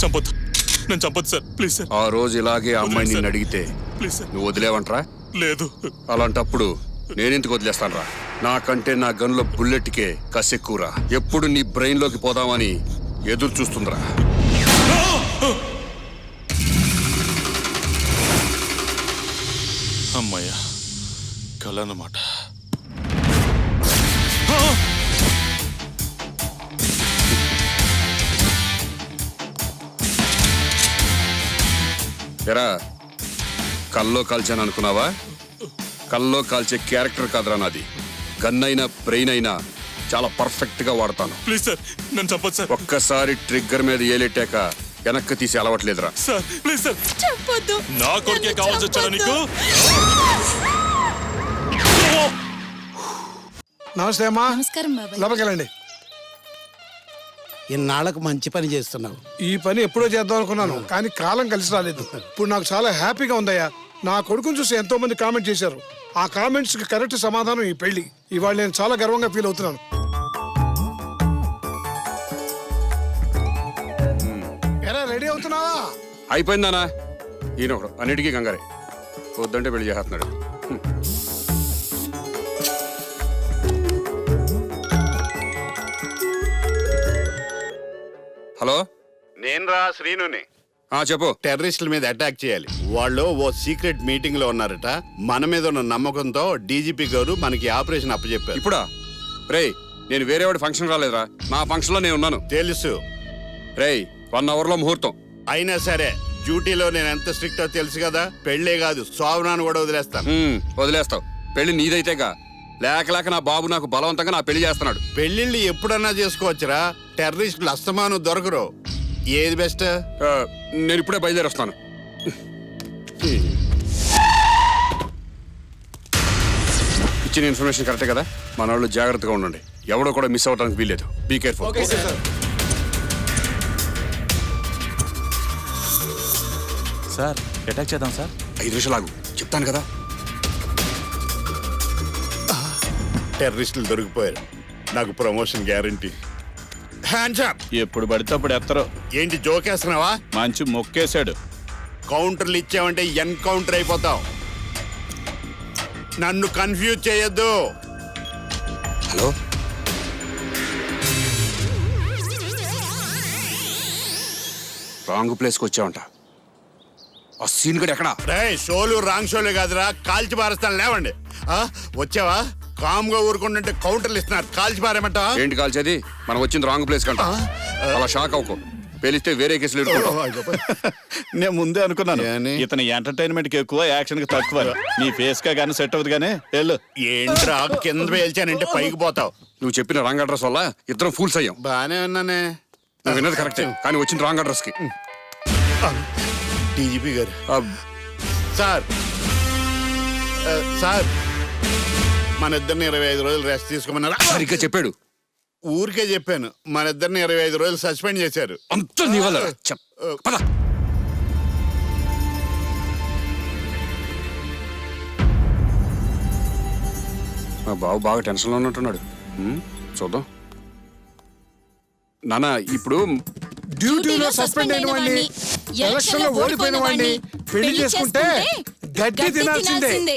చంపొద్దు, నేను చంపొద్దు sir, please sir. ఆ రోజు ఇలాగే ఆ అమ్మాయి నిన్ను అడిగితే ప్లీజ్ సార్. నువ్వు వదిలేవంట్రా? లేదు. అలాంటప్పుడు నేనెందుకు వదిలేస్తాను రా? నాకంటే నా గన్లో బుల్లెట్కే కసెక్కువరా. ఎప్పుడు నీ బ్రెయిన్ లోకి పోదామని ఎదురు చూస్తుందిరా. అమ్మయ్యా, కల అన్నమాట. ఎరా, కల్లో కాల్చాను అనుకున్నావా? కల్లో కాల్చే క్యారెక్టర్ కాదురా నాది. గన్ అయినా బ్రెయిన్ అయినా చాలా పర్ఫెక్ట్ గా వాడతాను. ప్లీజ్ సార్, నన్ను చంపొద్దు సార్. ఒక్కసారి ట్రిగ్గర్ మీద ఏలెట్టాక వెనక్కి తీసి అలవట్లేదురా. సార్ ప్లీజ్ సార్, చెప్పొద్దు. నా కొడుకే కావాల్సి వచ్చాడా నీకు? నమస్తే అమ్మా. నమస్కారం బాబాయ్. లోపలికెళ్ళండి. ఇన్నాళ్ళకు మంచి పని చేస్తున్నావు. ఈ పని ఎప్పుడో చేద్దాం అనుకున్నాను, కానీ కాలం కలిసి రాలేదు. ఇప్పుడు నాకు చాలా హ్యాపీగా ఉందయ్యా. నా కొడుకుని చూసి ఎంతో మంది కామెంట్ చేశారు. ఆ కామెంట్స్ కి కరెక్ట్ సమాధానం ఈ పెళ్లి. ఇవాళ నేను చాలా గర్వంగా ఫీల్ అవుతున్నాను. ఎలా రెడీ అవుతున్నావా? అయిపోయిందానా? ఈయన ఒకడు అన్నిటికీ కంగారే. వద్దంటే పెళ్లి చేస్తున్నాడు. హలో, నేను రా శ్రీనుని. చెప్పు. టెర్రరిస్టుల మీద అటాక్ చేయాలి. వాళ్ళు ఓ సీక్రెట్ మీటింగ్ లో ఉన్నారట. మన మీద ఉన్న నమ్మకంతో డీజీపీ గారు మనకి ఆపరేషన్ అప్పచెప్పారు. ఇప్పుడా? రేయ్, నేను వేరేవాడి ఫంక్షన్ రాలేదురా. నా ఫంక్షన్ లో నేను ఉన్నాను. తెలుసు. రేయ్, 1 hour లో ముహూర్తం. అయినా సరే డ్యూటీలో నేను ఎంత స్ట్రిక్టో తెలుసు కదా. పెళ్లే కాదు, శోభనాన్ని కూడా వదిలేస్తాను. వదిలేస్తావు? పెళ్లి నీదైతేగా. లేక నా బాబు నాకు బలవంతంగా నా పెళ్లి చేస్తున్నాడు. పెళ్లిళ్ళు ఎప్పుడన్నా చేసుకోవచ్చురా. టెర్రరిస్టులు అస్తమాను దొరకరు. ఏది బెస్ట్? నేను ఇప్పుడే బయలుదేరి వస్తాను. ఇచ్చిన ఇన్ఫర్మేషన్ కరెక్టే కదా? మన వాళ్ళు జాగ్రత్తగా ఉండండి. ఎవడో కూడా మిస్ అవ్వడానికి వీల్లేదు. Be careful. సార్, అటాక్ చేద్దాం సార్. 5 నిమిషాలు ఆగు, చెప్తాను కదా. టెర్రరిస్టులు దొరికిపోయారు. నాకు ప్రమోషన్ గ్యారంటీ. Hands up. ఎప్పుడు పడితే అప్పుడు ఎత్తరు. ఏంటి జోకేస్తున్నావా? మంచి మొక్కేశాడు. కౌంటర్లు ఇచ్చావంటే ఎన్కౌంటర్ అయిపోతావు. నన్ను కన్ఫ్యూజ్ చేయొద్దు. హలో, రాంగ్ ప్లేస్కి వచ్చావంట. ఆ సీన్ గడు ఎక్కడా? షోలు రాంగ్ షోలే కాదురా, కాల్చి పారేస్తాను. లేవండి. వచ్చావా? కామ్ గా ఊరుకుంటుంటే కౌంటర్లు ఇస్తున్నారు. కాల్చి పారేమంట. ఏంటి కాల్చేది? మనం వచ్చింది రాంగ్ ప్లేస్ కంట. అలా షాక్ అవ్వకు. పేలిస్తే వేరే కేసులు నేను ముందే అనుకున్నాను ఏని? ఇతని ఎంటర్టైన్మెంట్ కి ఎక్కువ, యాక్షన్ కి తక్కువ. నీ ఫేస్ గా గానీ సెట్ అవుతుంది కానీ వెళ్ళు. ఏంట్రా కింద పేల్చానంటే పైకి పోతావు. నువ్వు చెప్పిన రాంగ్ అడ్రస్ వల్ల ఇద్దరం ఫూల్స్ అయ్యాం. బానే ఉన్నానే. నువ్వు విన్నది కరెక్టే, కానీ వచ్చింది రాంగ్ అడ్రస్ కి. డీజీపీ గారు. సార్ సార్, మన ఇద్దరిని 25 రోజులు రెస్ట్ తీసుకోమన్నారా? సరిగ్గా చెప్పాడు. ఊరికే చెప్పాను. మన ఇద్దరిని 25 రోజులు సస్పెండ్ చేశారు. అంత నీ వల్ల. పద. మా బాబు బాగా టెన్షన్లో ఉన్నట్టున్నాడు. చూద్దాం. నాన్న, ఇప్పుడు డ్యూటీలో సస్పెండ్ అయిన వాడిని, ఎలక్షన్ లో ఓడిపోయిన వాడిని పెళ్లి చేసుకుంటే గడ్డి తినాల్సిందే.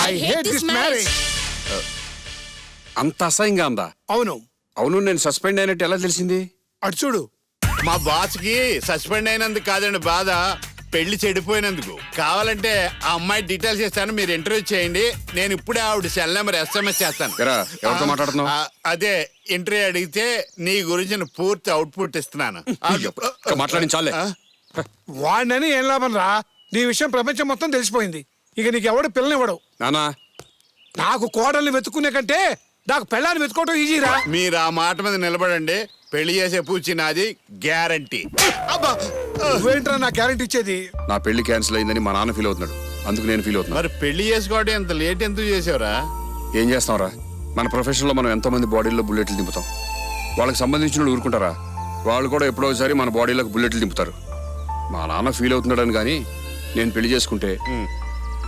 I hate this marriage. అంత అసహ్యంగా ఉందా? అవును. అవును, నేను సస్పెండ్ అయినట్టు ఎలా తెలిసింది? అటు చూడు. మా బాస్ కి సస్పెండ్ అయినందుకు కాదండి బాధ, పెళ్లి చెడిపోయినందుకు. కావాలంటే ఆ అమ్మాయి డీటెయిల్స్ ఇస్తాను, మీరు ఇంటర్వ్యూ చేయండి. నేను ఇప్పుడే ఆవిడ సెల్ నెంబర్ SMS చేస్తాను. ఎవరితో మాట్లాడుతున్నావు? అదే ఇంటర్వ్యూ అడిగితే నీ గురించి పూర్తి అవుట్పుట్ ఇస్తున్నాను. మాట్లాడించాలే. వాడినని ఏం లాభం రా? నీ విషయం ప్రపంచం మొత్తం తెలిసిపోయింది. ఇక నీకు ఎవడు పిల్లనివ్వడు. నానా, నాకు కోడల్ని వెతుక్కునే కంటే నాకు పెళ్ళాన్ని వెతుకోవటం ఈజీరా. మీరు ఆ మాట మీద నిలబడండి. పెళ్లి చేసే పూచి నాది, గ్యారంటీ. నువ్వేంట్రా నా గ్యారంటీ ఇచ్చేది? నా పెళ్లి క్యాన్సిల్ అయిందని మా నాన్న ఫీల్ అవుతున్నాడు, అందుకు నేను ఫీల్ అవుతున్నా. మరి పెళ్లి చేసుకోవడం ఎంత లేట్ ఎందుకు చేసావురా? ఏం చేస్తాంరా, మన ప్రొఫెషన్ లో మనం ఎంతో మంది బాడీల్లో బుల్లెట్లు దింపుతాం. వాళ్ళకి సంబంధించిన వాళ్ళు ఊరుకుంటారా? వాళ్ళు కూడా ఎప్పుడో ఒకసారి మన బాడీలోకి బుల్లెట్లు దింపుతారు. మా నాన్న ఫీల్ అవుతున్నాడని కానీ నేను పెళ్లి చేసుకుంటే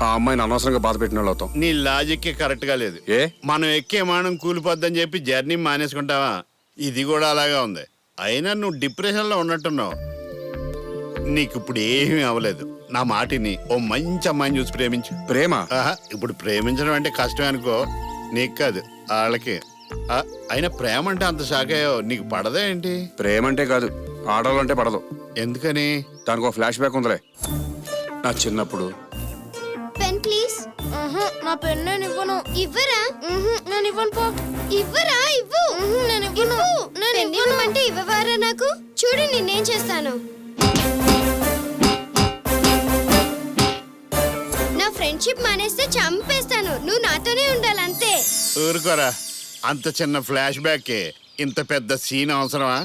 ఆ అమ్మాయిని అనవసరంగా బాధ పెట్టిన వాళ్ళు అవుతాం. నీ లాజిక్ కరెక్ట్ గా లేదు. ఏ? మనం ఎక్కే మానం కూలిపోద్దని చెప్పి జర్నీ మానేసుకుంటావా? ఇది కూడా అలాగా ఉంది. అయినా నువ్వు డిప్రెషన్ లో ఉన్నట్టున్నావు. నీకు ఇప్పుడు ఏమీ అవ్వలేదు. నా మాటిని ఓ మంచి అమ్మాయిని చూసి ప్రేమించు. ప్రేమ ఆహా, ఇప్పుడు ప్రేమించడం అంటే కష్టమే అనుకో. నీకు కాదు, వాళ్ళకి. అయినా ప్రేమ అంటే అంత షాకయ్యో, నీకు పడదా ఏంటి? ప్రేమ అంటే కాదు, ఆడవాళ్ళంటే పడదు. ఎందుకని? దానికి ఒక ఫ్లాష్ బ్యాక్ ఉందిలే. నా చిన్నప్పుడు పెన్ ప్లీజ్. నా పెన్ నేను ఇవ్వను. ఇవ్వరా? నేను ఇవ్వను పో. ఇవ్వరా? ఇవ్వు. నేను ఇవ్వను. నేను ఇవ్వను అంటే ఇవ్వవారా నాకు? చూడు నేనేం చేస్తాను. నా ఫ్రెండ్షిప్ మానేస్తే చంపేస్తాను. నువ్వు నాతోనే ఉండాలి అంతే. ఊరుకోరా, అంత చిన్న ఫ్లాష్ బ్యాక్ ఇంత పెద్ద సీన్ అవసరమా?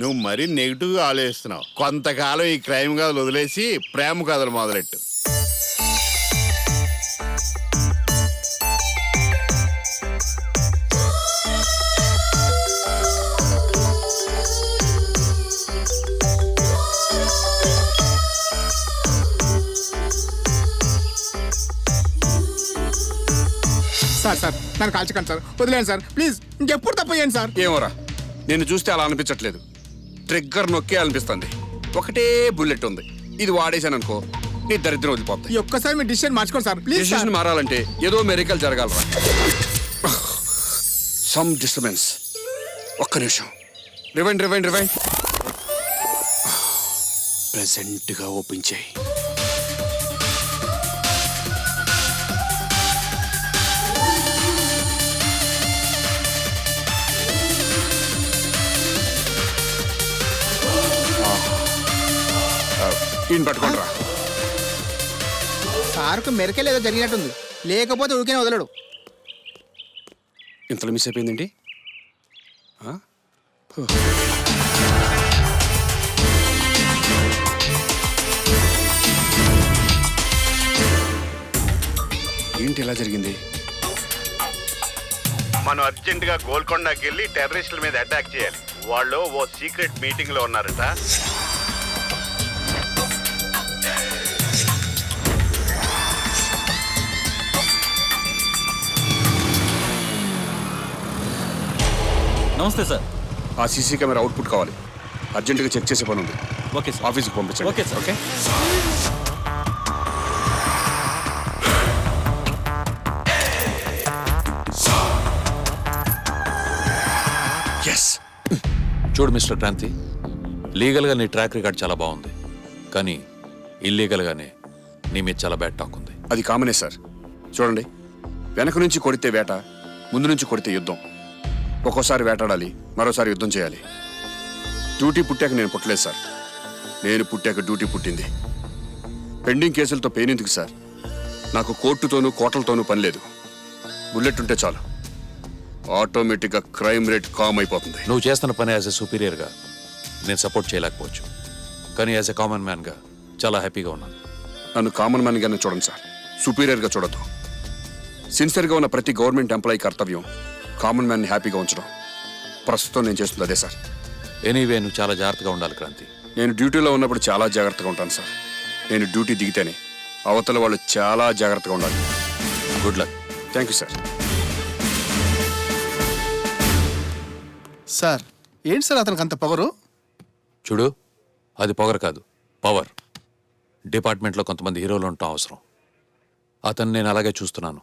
నువ్వు మరీ నెగిటివ్ గా ఆలోచిస్తున్నావు. కొంతకాలం ఈ క్రైమ్ కథలు వదిలేసి ప్రేమ కథలు మొదలెట్టు. సార్ సార్ నన్ను కాల్చకండి సార్, వదిలేండి సార్ ప్లీజ్. ఇంకెప్పుడు తప్ప చేయండి సార్. ఏమోరా, నేను చూస్తే అలా అనిపించట్లేదు. ట్రిగ్గర్ నొక్కే అనిపిస్తుంది. ఒకటే బుల్లెట్ ఉంది, ఇది వాడేశాను అనుకో నీ దరిద్రం వదిలిపోతాయి. ఈ ఒక్కసారి మీ డిసిషన్ మార్చుకోండి సార్ ప్లీజ్. డిసిషన్ మారాలంటే ఏదో మెరికల్ జరగాలరా. Some disturbance. ఒక్క నిమిషం. Rewind rewind rewind. ప్రెసెంట్ గా ఓపెన్ చేయి. ఈయన పట్టుకోండిరా. సార్కు మెరకేలు ఏదో జరిగినట్టుంది, లేకపోతే ఊరికే వదలడు. ఇంతలో మిస్ అయిపోయిందండి. ఏంటి ఎలా జరిగింది? మనం అర్జెంట్ గా గోల్కొండకి వెళ్ళి టెర్రరిస్టుల మీద అటాక్ చేయాలి. వాళ్ళు ఓ సీక్రెట్ మీటింగ్ లో ఉన్నారట. నమస్తే సార్. ఆ సీసీ కెమెరా అవుట్పుట్ కావాలి. అర్జెంటుగా చెక్ చేసే పని ఉంది. Okay sir. ఆఫీస్కి పంపించండి. Okay sir. ఓకే. ఎస్. చూడు మిస్టర్ క్రాంతి, లీగల్గా నీ ట్రాక్ రికార్డ్ చాలా బాగుంది, కానీ ఇల్లీగల్గానే నీ మీద చాలా బ్యాడ్ టాక్ ఉంది. అది కామనే సార్. చూడండి, వెనక నుంచి కొడితే వేట, ముందు నుంచి కొడితే యుద్ధం. ఒక్కోసారి వేటాడాలి, మరోసారి యుద్ధం చేయాలి. డ్యూటీ పుట్టాక నేను పుట్టలేదు సార్, నేను పుట్టాక డ్యూటీ పుట్టింది. పెండింగ్ కేసులతో పెయిన్ ఎందుకు సార్? నాకు కోర్టుతోనూ కోటలతోనూ పని లేదు. బుల్లెట్ ఉంటే చాలు, ఆటోమేటిక్గా క్రైమ్ రేట్ కామ్ అయిపోతుంది. నువ్వు చేస్తున్న పని యాజ్ ఎ సుపీరియర్గా నేను సపోర్ట్ చేయలేకపోవచ్చు, కానీ యాజ్ ఎ కామన్ మ్యాన్గా చాలా హ్యాపీగా ఉన్నాను. నన్ను కామన్ మ్యాన్గానే చూడండి సార్, సుపీరియర్గా చూడద్దు. సిన్సియర్గా ఉన్న ప్రతి గవర్నమెంట్ ఎంప్లాయీ కర్తవ్యం కామన్ మ్యాన్ని హ్యాపీగా ఉంచడం. ప్రస్తుతం నేను చేస్తుంది అదే సార్. ఎనీవే, నువ్వు చాలా జాగ్రత్తగా ఉండాలి క్రాంతి. నేను డ్యూటీలో ఉన్నప్పుడు చాలా జాగ్రత్తగా ఉంటాను సార్. నేను డ్యూటీ దిగితేనే అవతల వాళ్ళు చాలా జాగ్రత్తగా ఉండాలి. Good luck. Thank you sir. Sir ఏంటి సార్ అతనికి అంత పొగరు? చూడు, అది పొగరు కాదు, పవర్. డిపార్ట్మెంట్లో కొంతమంది హీరోలు ఉండటం అవసరం. అతను నేను అలాగే చూస్తున్నాను.